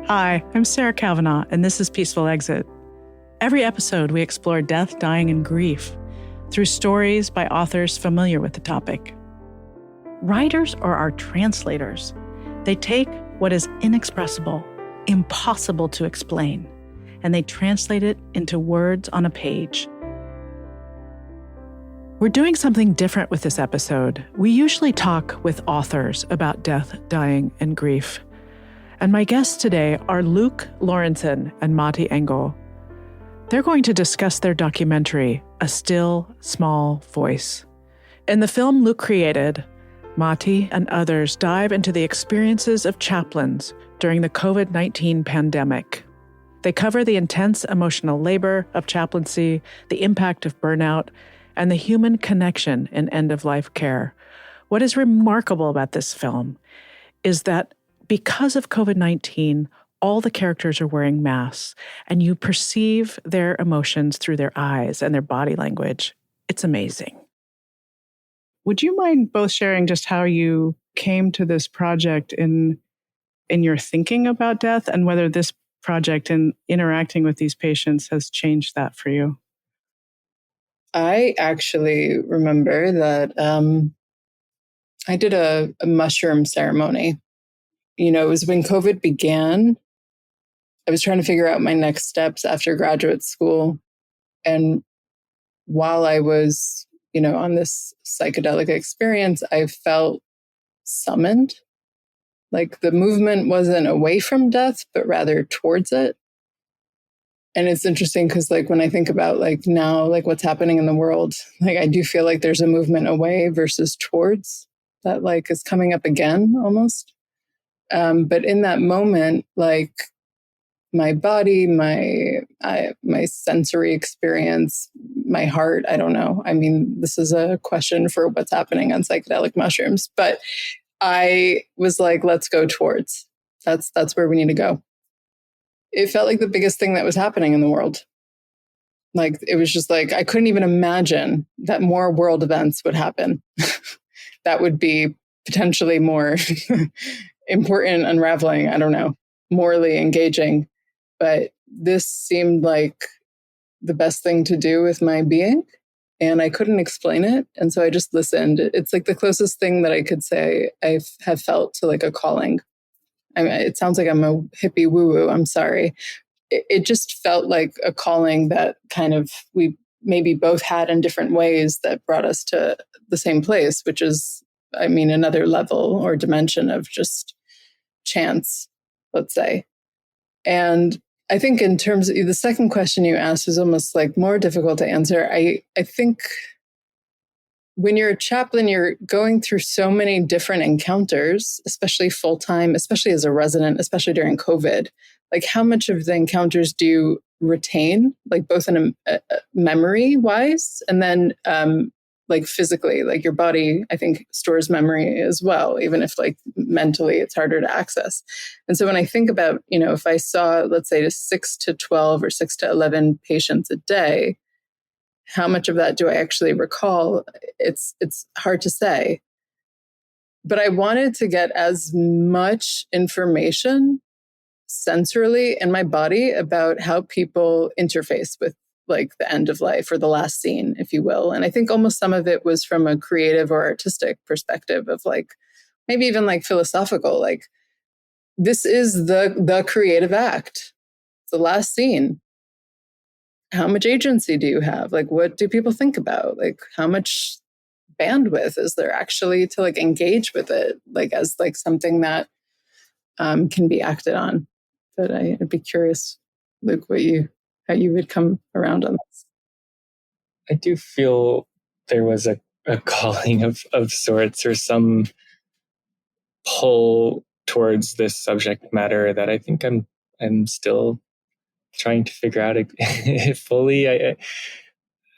Hi, I'm Sarah Kavanaugh, and this is Peaceful Exit. Every episode, we explore death, dying, and grief through stories by authors familiar with the topic. Writers are our translators. They take what is inexpressible, impossible to explain, and they translate it into words on a page. We're doing something different with this episode. We usually talk with authors about death, dying, and grief. And my guests today are Luke Lorentzen and Matti Engel. They're going to discuss their documentary, A Still, Small Voice. In the film Luke created, Matti and others dive into the experiences of chaplains during the COVID-19 pandemic. They cover the intense emotional labor of chaplaincy, the impact of burnout, and the human connection in end-of-life care. What is remarkable about this film is that because of COVID-19, all the characters are wearing masks, and you perceive their emotions through their eyes and their body language. It's amazing. Would you mind both sharing just how you came to this project in your thinking about death, and whether this project and interacting with these patients has changed that for you? I actually remember that I did a mushroom ceremony. You know, it was when COVID began. I was trying to figure out my next steps after graduate school. And while I was, on this psychedelic experience, I felt summoned. Like the movement wasn't away from death, but rather towards it. And it's interesting because when I think about now, what's happening in the world, I do feel like there's a movement away versus towards that is coming up again almost. But in that moment, my body, my sensory experience, my heart, I don't know. I mean, this is a question for what's happening on psychedelic mushrooms, but I was let's go towards. That's where we need to go. It felt like the biggest thing that was happening in the world. It was just I couldn't even imagine that more world events would happen. That would be potentially more important, unraveling, I don't know, morally engaging. But this seemed like the best thing to do with my being, and I couldn't explain it. And so I just listened. It's the closest thing that I could say I have felt to a calling. I mean, it sounds like I'm a hippie woo-woo. I'm sorry. It just felt like a calling that kind of we maybe both had in different ways that brought us to the same place, which is, another level or dimension of just chance, let's say. And I think in terms of the second question you asked was almost more difficult to answer. I think when you're a chaplain, you're going through so many different encounters, especially full-time, especially as a resident, especially during COVID. How much of the encounters do you retain, both in a memory-wise, and then physically, your body, I think, stores memory as well, even if mentally it's harder to access. And so when I think about, if I saw, let's say, 6 to 12 or 6 to 11 patients a day, how much of that do I actually recall? It's hard to say. But I wanted to get as much information sensorily in my body about how people interface with the end of life or the last scene, if you will. And I think almost some of it was from a creative or artistic perspective of maybe even philosophical, this is the creative act. It's the last scene. How much agency do you have? What do people think about? How much bandwidth is there actually to engage with it, as something that can be acted on? But I'd be curious, Luke, how you would come around on this. I do feel there was a calling of sorts, or some pull towards this subject matter that I think I'm still trying to figure out fully.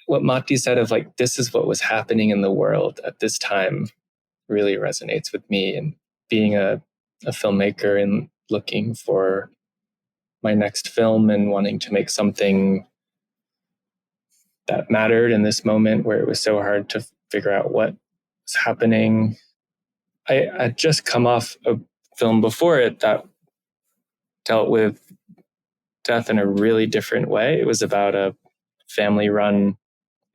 What Matti said of this is what was happening in the world at this time really resonates with me. And being a filmmaker and looking for my next film and wanting to make something that mattered in this moment where it was so hard to figure out what was happening. I had just come off a film before it that dealt with death in a really different way. It was about a family-run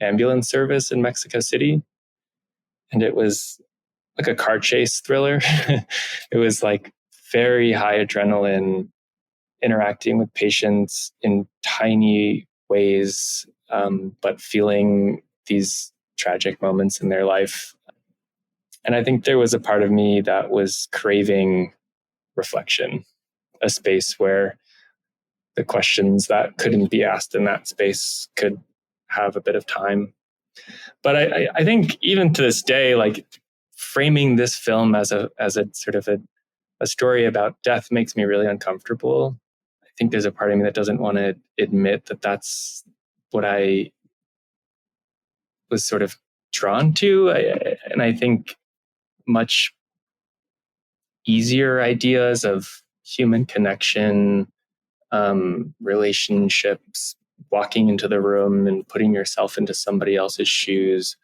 ambulance service in Mexico City. And it was like a car chase thriller. It was like very high adrenaline, interacting with patients in tiny ways, but feeling these tragic moments in their life. And I think there was a part of me that was craving reflection, a space where the questions that couldn't be asked in that space could have a bit of time. But I think even to this day, like framing this film as a sort of a story about death makes me really uncomfortable. I think there's a part of me that doesn't want to admit that that's what I was sort of drawn to. And I think much easier ideas of human connection, relationships, walking into the room and putting yourself into somebody else's shoes.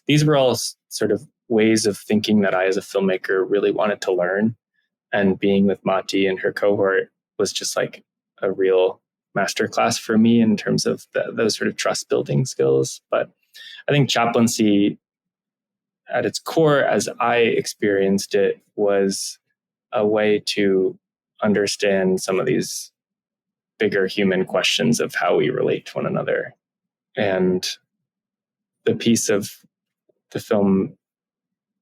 These were all sort of ways of thinking that I, as a filmmaker, really wanted to learn. And being with Mati and her cohort was just like a real masterclass for me in terms of those sort of trust building skills. But I think chaplaincy, at its core, as I experienced it, was a way to understand some of these bigger human questions of how we relate to one another. And the piece of the film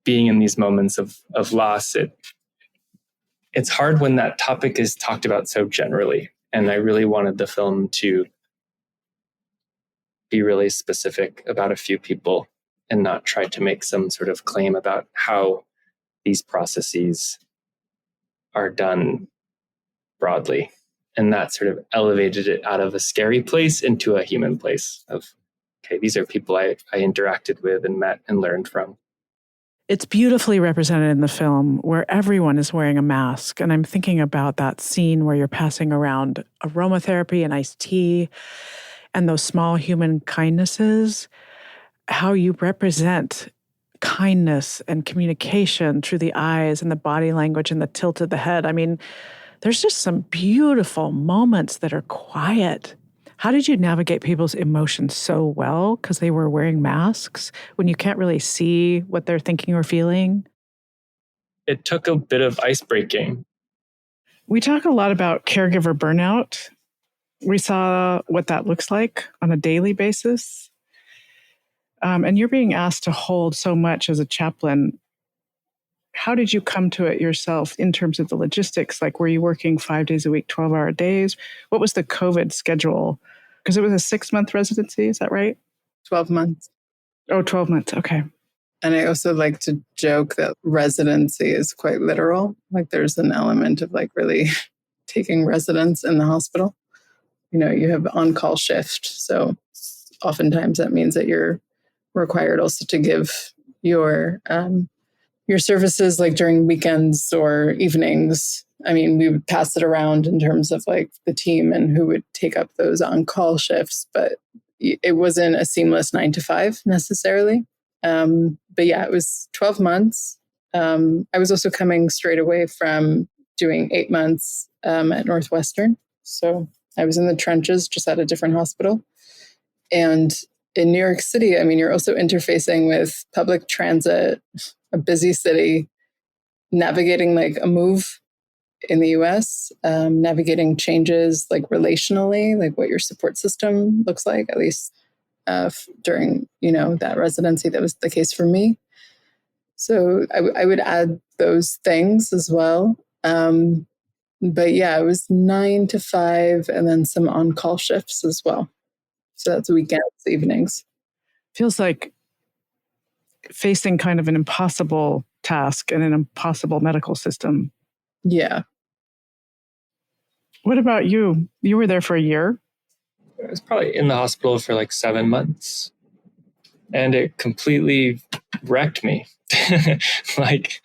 being in these moments of loss, it's hard when that topic is talked about so generally. And I really wanted the film to be really specific about a few people and not try to make some sort of claim about how these processes are done broadly. And that sort of elevated it out of a scary place into a human place of, okay, these are people I interacted with and met and learned from. It's beautifully represented in the film where everyone is wearing a mask. And I'm thinking about that scene where you're passing around aromatherapy and iced tea and those small human kindnesses, how you represent kindness and communication through the eyes and the body language and the tilt of the head. I mean, there's just some beautiful moments that are quiet. How did you navigate people's emotions so well because they were wearing masks when you can't really see what they're thinking or feeling? It took a bit of ice breaking. We talk a lot about caregiver burnout. We saw what that looks like on a daily basis. And you're being asked to hold so much as a chaplain. How did you come to it yourself in terms of the logistics? Like, were you working 5 days a week, 12-hour days? What was the COVID schedule? Because it was a 6-month residency, is that right? 12 months. Oh, 12 months. Okay. And I also like to joke that residency is quite literal. Like there's an element of like really taking residence in the hospital. You know, you have on-call shift. So oftentimes that means that you're required also to give your services like during weekends or evenings. I mean, we would pass it around in terms of like the team and who would take up those on-call shifts, but it wasn't a seamless 9 to 5 necessarily. But yeah, it was 12 months. I was also coming straight away from doing 8 months at Northwestern. So I was in the trenches, just at a different hospital. And in New York City, I mean, you're also interfacing with public transit, a busy city, navigating like a move in the US, navigating changes like relationally, like what your support system looks like, at least during, that residency. That was the case for me. So I would add those things as well. But yeah, it was 9 to 5 and then some on-call shifts as well. So that's weekends, evenings. Feels like facing kind of an impossible task in an impossible medical system. Yeah. What about you? You were there for a year? I was probably in the hospital for like 7 months. And it completely wrecked me. Like,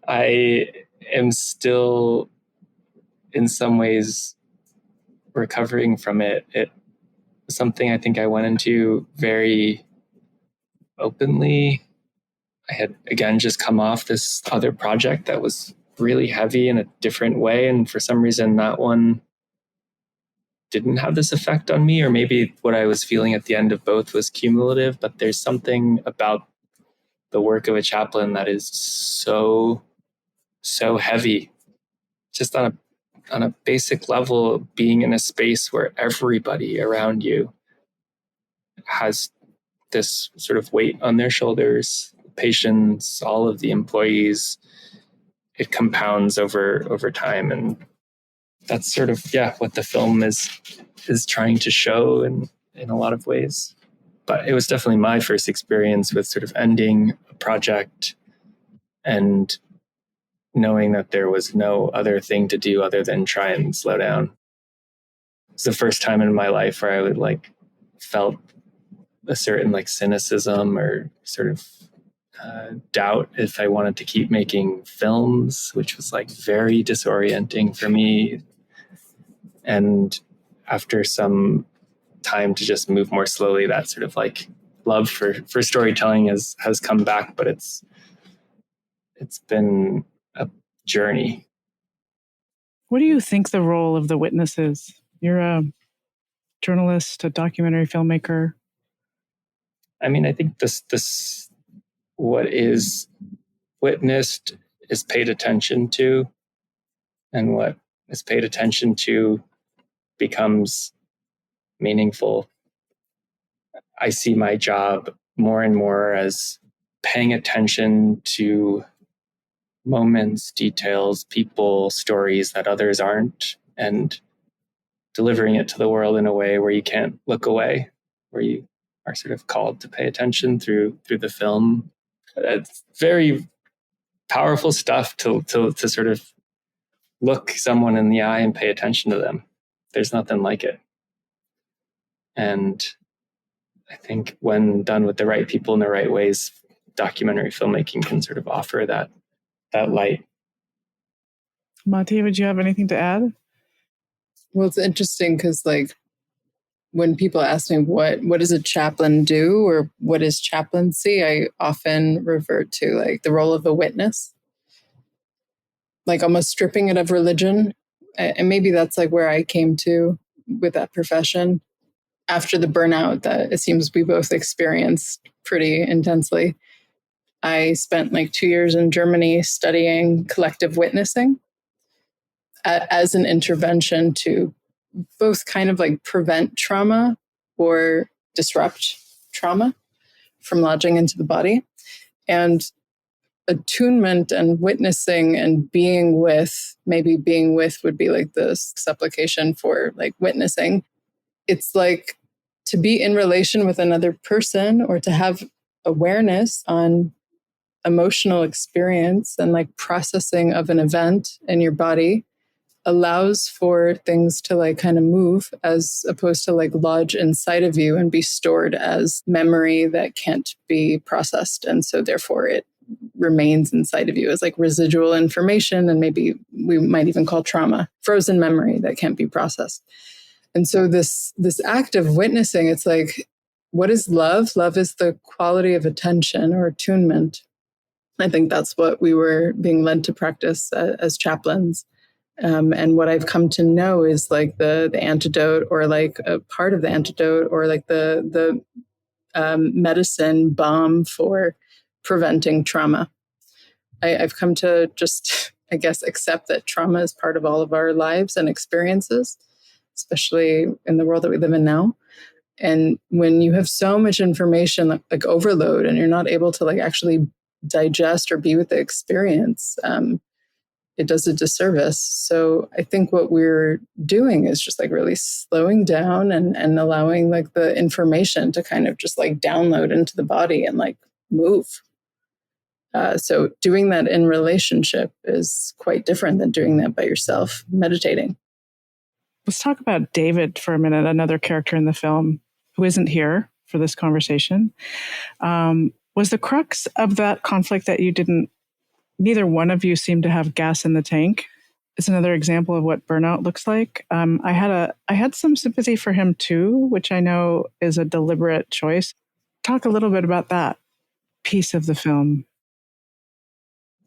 I am still, in some ways, recovering from it. It was something I think I went into very openly. I had, again, just come off this other project that was really heavy in a different way. And for some reason, that one didn't have this effect on me, or maybe what I was feeling at the end of both was cumulative. But there's something about the work of a chaplain that is so heavy, just on a basic level, being in a space where everybody around you has this sort of weight on their shoulders, patients, all of the employees. It compounds over time, and that's sort of what the film is trying to show in a lot of ways. But it was definitely my first experience with sort of ending a project and knowing that there was no other thing to do other than try and slow down. It's the first time in my life where I would felt a certain cynicism or sort of doubt if I wanted to keep making films, which was very disorienting for me. And after some time to just move more slowly, that sort of love for storytelling has come back, but it's been a journey. What do you think the role of the witness is? You're a journalist, a documentary filmmaker. I mean, I think this what is witnessed is paid attention to, and what is paid attention to becomes meaningful. I see my job more and more as paying attention to moments, details, people, stories that others aren't, and delivering it to the world in a way where you can't look away, where you are sort of called to pay attention through the film. It's very powerful stuff to sort of look someone in the eye and pay attention to them. There's nothing like it. And I think when done with the right people in the right ways, documentary filmmaking can sort of offer that light. Mati, would you have anything to add? Well, it's interesting because when people ask me what does a chaplain do or what is chaplaincy, I often revert to the role of a witness, almost stripping it of religion. And maybe that's where I came to with that profession after the burnout that it seems we both experienced pretty intensely. I spent 2 years in Germany studying collective witnessing as an intervention to both kind of prevent trauma or disrupt trauma from lodging into the body. And attunement and witnessing and being with would be the supplication for witnessing. It's to be in relation with another person or to have awareness on emotional experience and processing of an event in your body allows for things to kind of move as opposed to lodge inside of you and be stored as memory that can't be processed. And so therefore it remains inside of you as residual information, and maybe we might even call trauma, frozen memory that can't be processed. And so this act of witnessing, it's what is love? Love is the quality of attention or attunement. I think that's what we were being led to practice as chaplains. And what I've come to know is the antidote, or a part of the antidote, or the medicine balm for preventing trauma. I've come to just, I guess, accept that trauma is part of all of our lives and experiences, especially in the world that we live in now. And when you have so much information, overload, and you're not able to actually digest or be with the experience, it does a disservice. So I think what we're doing is just really slowing down and allowing the information to kind of just download into the body and move. So doing that in relationship is quite different than doing that by yourself, meditating. Let's talk about David for a minute, another character in the film who isn't here for this conversation. Was the crux of that conflict that neither one of you seemed to have gas in the tank? It's another example of what burnout looks like. I had some sympathy for him too, which I know is a deliberate choice. Talk a little bit about that piece of the film.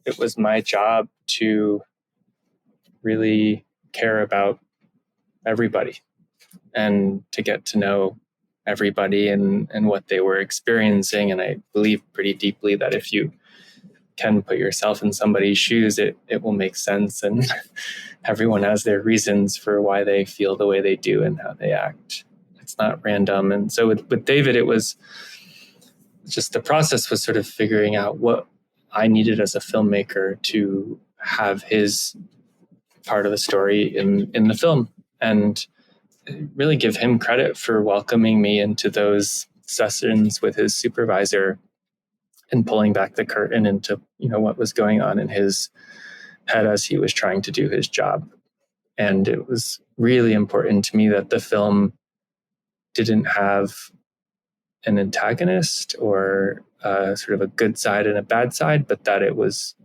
it was my job to really care about everybody and to get to know everybody and what they were experiencing. And I believe pretty deeply that if you can put yourself in somebody's shoes, it will make sense. And everyone has their reasons for why they feel the way they do and how they act. It's not random. And so with David, it was just the process was sort of figuring out what I needed as a filmmaker to have his part of the story in the film, and really give him credit for welcoming me into those sessions with his supervisor and pulling back the curtain into, what was going on in his head as he was trying to do his job. And it was really important to me that the film didn't have an antagonist or sort of a good side and a bad side, but that it was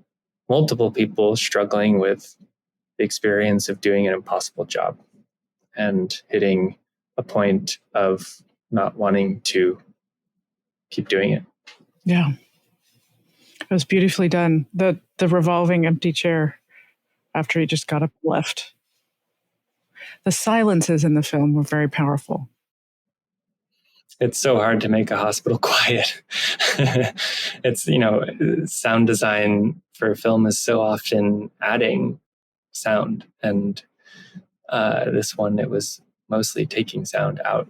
multiple people struggling with the experience of doing an impossible job and hitting a point of not wanting to keep doing it. Yeah. It was beautifully done. The revolving empty chair after he just got up and left. The silences in the film were very powerful. It's so hard to make a hospital quiet. It's, sound design for a film is so often adding sound. And this one, it was mostly taking sound out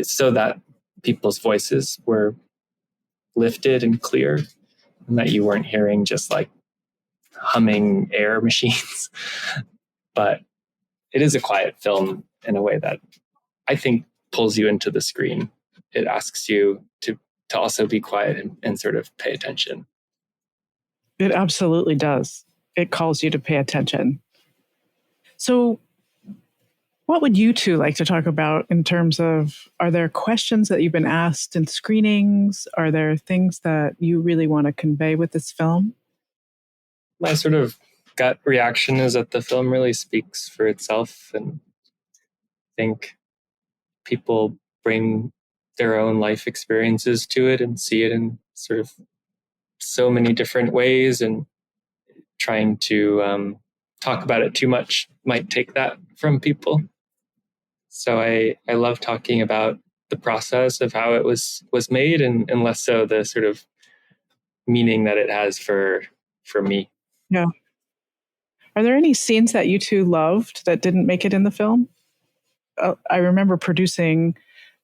so that people's voices were lifted and clear, and that you weren't hearing just like humming air machines. But it is a quiet film in a way that I think pulls you into the screen. It asks you to also be quiet and sort of pay attention. It absolutely does. It calls you to pay attention. So what would you two like to talk about in terms of, are there questions that you've been asked in screenings? Are there things that you really want to convey with this film? My sort of gut reaction is that the film really speaks for itself, and I think people bring their own life experiences to it and see it in sort of so many different ways, and trying to talk about it too much might take that from people. So I love talking about the process of how it was made, and less so the sort of meaning that it has for me. Yeah. Are there any scenes that you two loved that didn't make it in the film? I remember producing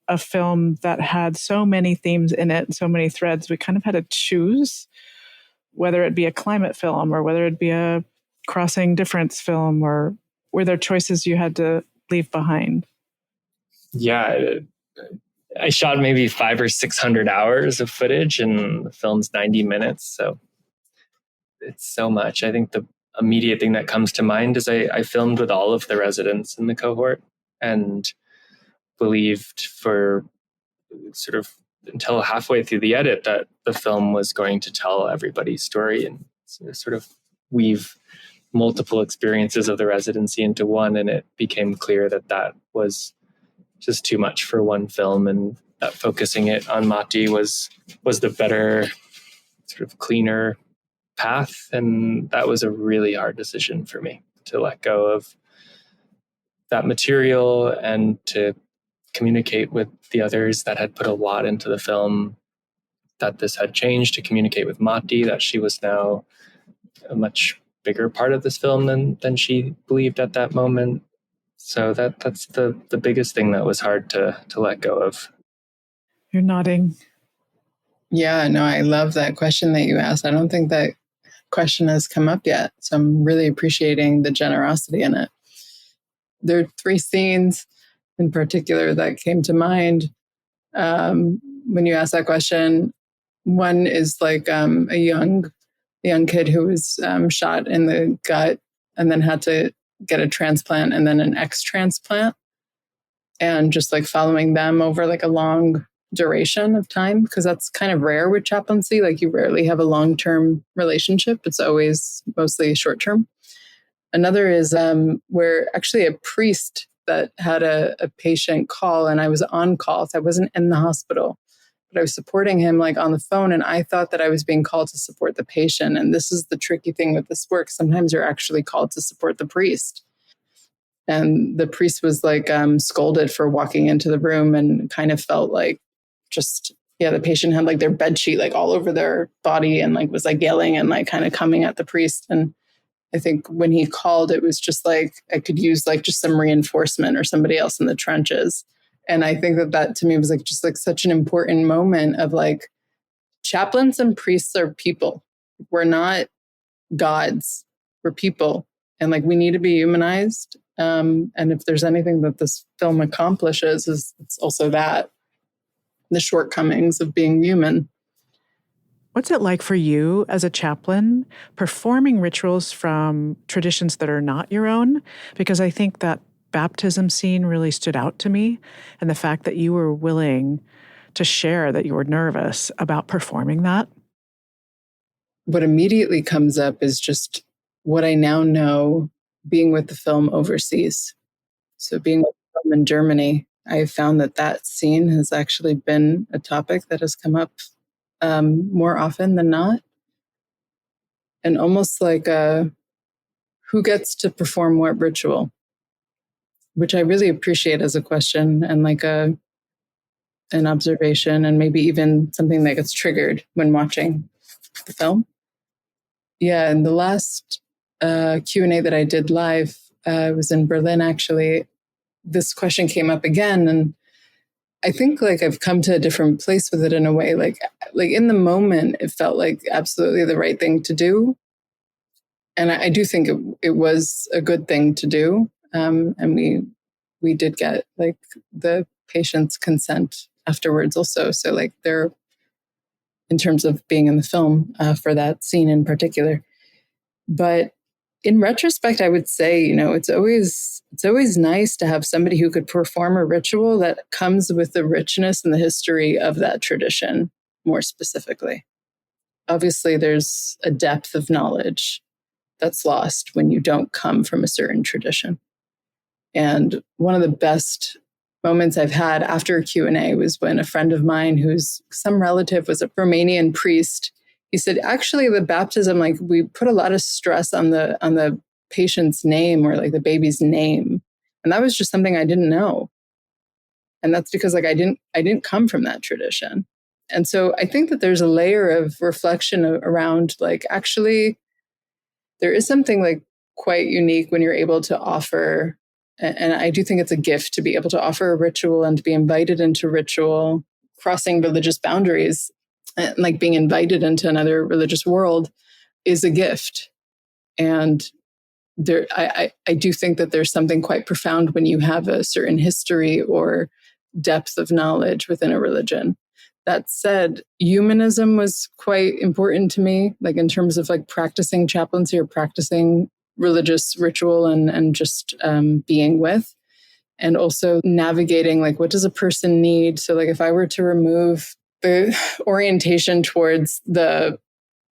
a film that had so many themes in it, so many threads. We kind of had to choose whether it be a climate film or whether it be a crossing difference film, or were there choices you had to leave behind? Yeah, I shot maybe 500 or 600 hours of footage, and the film's 90 minutes. So it's so much. I think the immediate thing that comes to mind is I filmed with all of the residents in the cohort, and believed for sort of until halfway through the edit that the film was going to tell everybody's story and sort of weave multiple experiences of the residency into one. And it became clear that was just too much for one film, and that focusing it on Mati was the better, sort of cleaner path. And that was a really hard decision for me, to let go of that material and to communicate with the others that had put a lot into the film, that this had changed, to communicate with Mati that she was now a much bigger part of this film than she believed at that moment. So that's the biggest thing that was hard to let go of. You're nodding. Yeah, no, I love that question that you asked. I don't think that question has come up yet. So I'm really appreciating the generosity in it. There are 3 scenes in particular that came to mind when you asked that question. One is like a young kid who was shot in the gut and then had to get a transplant and then an X-transplant, and just like following them over like a long duration of time, because that's kind of rare with chaplaincy. Like, you rarely have a long-term relationship. It's always mostly short-term. Another is where actually a priest that had a patient call, and I was on call, so I wasn't in the hospital. but I was supporting him like on the phone, and I thought that I was being called to support the patient. And this is the tricky thing with this work. Sometimes you're actually called to support the priest. And the priest was like scolded for walking into the room, and kind of felt like just, yeah, the patient had like their bed sheet like all over their body, and like was like yelling and like kind of coming at the priest. And I think when he called, it was just like, I could use like just some reinforcement or somebody else in the trenches. And I think that to me was like just like such an important moment of like, chaplains and priests are people. We're not gods. We're people. And like, we need to be humanized. And if there's anything that this film accomplishes, is it's also that, the shortcomings of being human. What's it like for you as a chaplain performing rituals from traditions that are not your own? Because I think that baptism scene really stood out to me, and the fact that you were willing to share that you were nervous about performing that. What immediately comes up is just what I now know being with the film overseas. So being with the film in Germany, I found that scene has actually been a topic that has come up more often than not. And almost like who gets to perform what ritual, which I really appreciate as a question and like an observation, and maybe even something that gets triggered when watching the film. Yeah, and the last Q&A that I did live was in Berlin, actually. This question came up again, and I think like I've come to a different place with it in a way. Like in the moment, it felt like absolutely the right thing to do. And I do think it was a good thing to do. And we did get like the patient's consent afterwards also. So like they're, in terms of being in the film for that scene in particular. But in retrospect, I would say, it's always nice to have somebody who could perform a ritual that comes with the richness and the history of that tradition, more specifically. Obviously, there's a depth of knowledge that's lost when you don't come from a certain tradition. And one of the best moments I've had after a Q&A was when a friend of mine, who's some relative, was a Romanian priest. He said, actually, the baptism, like we put a lot of stress on the patient's name, or like the baby's name. And that was just something I didn't know. And that's because like I didn't come from that tradition. And so I think that there's a layer of reflection around like, actually, there is something like quite unique when you're able to offer. And I do think it's a gift to be able to offer a ritual and to be invited into ritual, crossing religious boundaries, and like being invited into another religious world is a gift. And there, I do think that there's something quite profound when you have a certain history or depth of knowledge within a religion. That said, humanism was quite important to me, like in terms of like practicing chaplaincy or practicing religious ritual and just being with, and also navigating like, what does a person need? So like if I were to remove the orientation towards the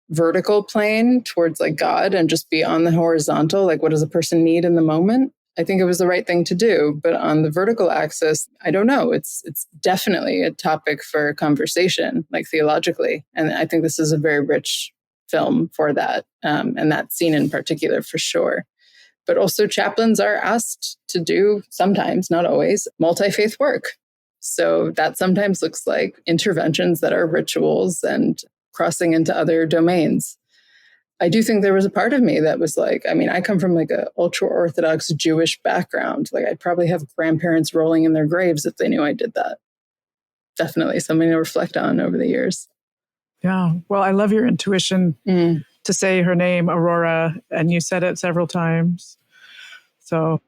vertical plane, towards like God, and just be on the horizontal, like what does a person need in the moment? I think it was the right thing to do. But on the vertical axis, I don't know. It's definitely a topic for conversation, like theologically. And I think this is a very rich film for that, and that scene in particular, for sure. But also chaplains are asked to do, sometimes, not always, multi-faith work. So that sometimes looks like interventions that are rituals and crossing into other domains. I do think there was a part of me that was like, I mean, I come from like a ultra-Orthodox Jewish background. Like I'd probably have grandparents rolling in their graves if they knew I did that. Definitely something to reflect on over the years. Yeah. Well, I love your intuition to say her name, Aurora, and you said it several times. So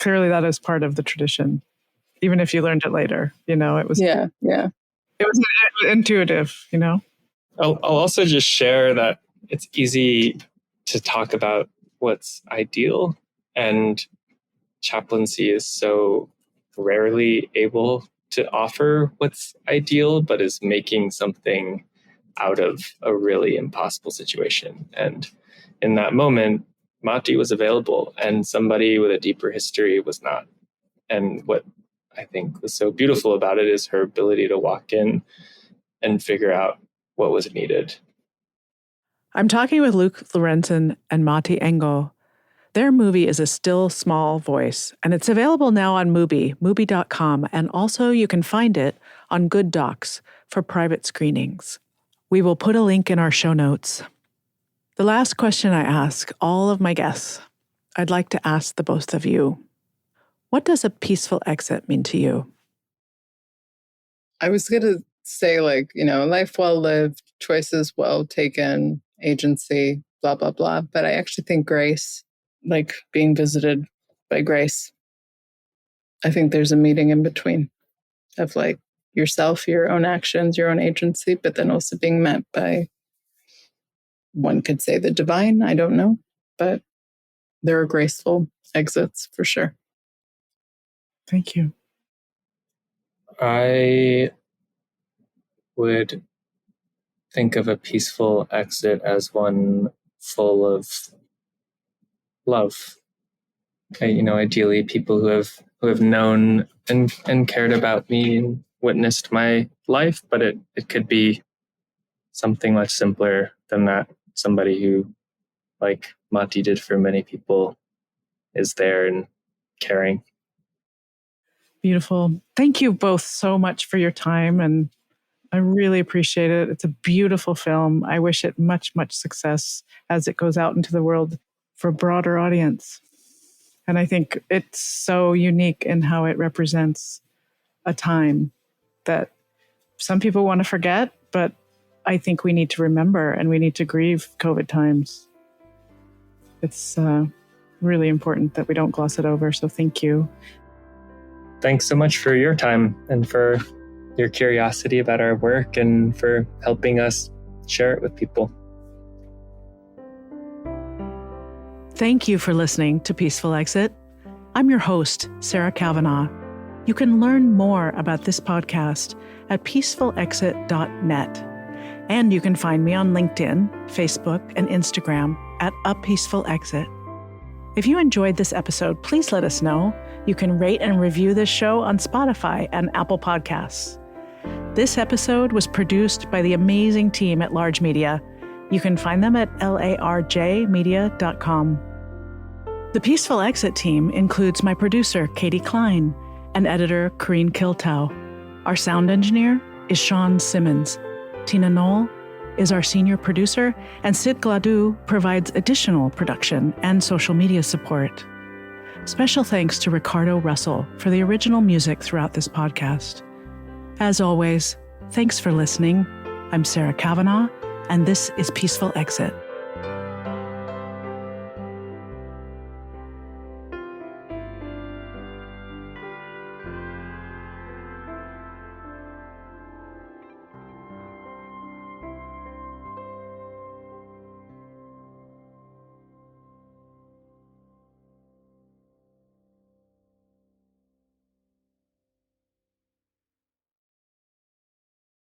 clearly that is part of the tradition, even if you learned it later. It was Yeah. It was intuitive. I'll also just share that it's easy to talk about what's ideal, and chaplaincy is so rarely able to offer what's ideal, but is making something out of a really impossible situation. And in that moment, Mati was available and somebody with a deeper history was not. And what I think was so beautiful about it is her ability to walk in and figure out what was needed. I'm talking with Luke Lorentzen and Matti Engel. Their movie is A Still Small Voice, and it's available now on Mubi.com, and also you can find it on Good Docs for private screenings. We will put a link in our show notes. The last question I ask all of my guests, I'd like to ask the both of you. What does a peaceful exit mean to you? I was going to say, life well lived, choices well taken, agency, blah, blah, blah. But I actually think grace, like being visited by grace. I think there's a meeting in between of like yourself, your own actions, your own agency, but then also being met by, one could say the divine, I don't know, but there are graceful exits for sure. Thank you. I would think of a peaceful exit as one full of love. Ideally people who have known and cared about me and witnessed my life, but it could be something much simpler than that. Somebody who, like Matti did for many people, is there and caring. Beautiful. Thank you both so much for your time, and I really appreciate it. It's a beautiful film. I wish it much, much success as it goes out into the world for a broader audience. And I think it's so unique in how it represents a time that some people want to forget, but I think we need to remember and we need to grieve COVID times. It's really important that we don't gloss it over. So thank you. Thanks so much for your time and for your curiosity about our work and for helping us share it with people. Thank you for listening to Peaceful Exit. I'm your host, Sarah Kavanagh. You can learn more about this podcast at peacefulexit.net. And you can find me on LinkedIn, Facebook, and Instagram at A Peaceful Exit. If you enjoyed this episode, please let us know. You can rate and review this show on Spotify and Apple Podcasts. This episode was produced by the amazing team at Large Media. You can find them at larjmedia.com. The Peaceful Exit team includes my producer, Katie Klein, and editor, Corrine Kiltow. Our sound engineer is Sean Simmons. Tina Knoll is our senior producer, and Sid Gladue provides additional production and social media support. Special thanks to Ricardo Russell for the original music throughout this podcast. As always, thanks for listening. I'm Sarah Kavanagh, and this is Peaceful Exit.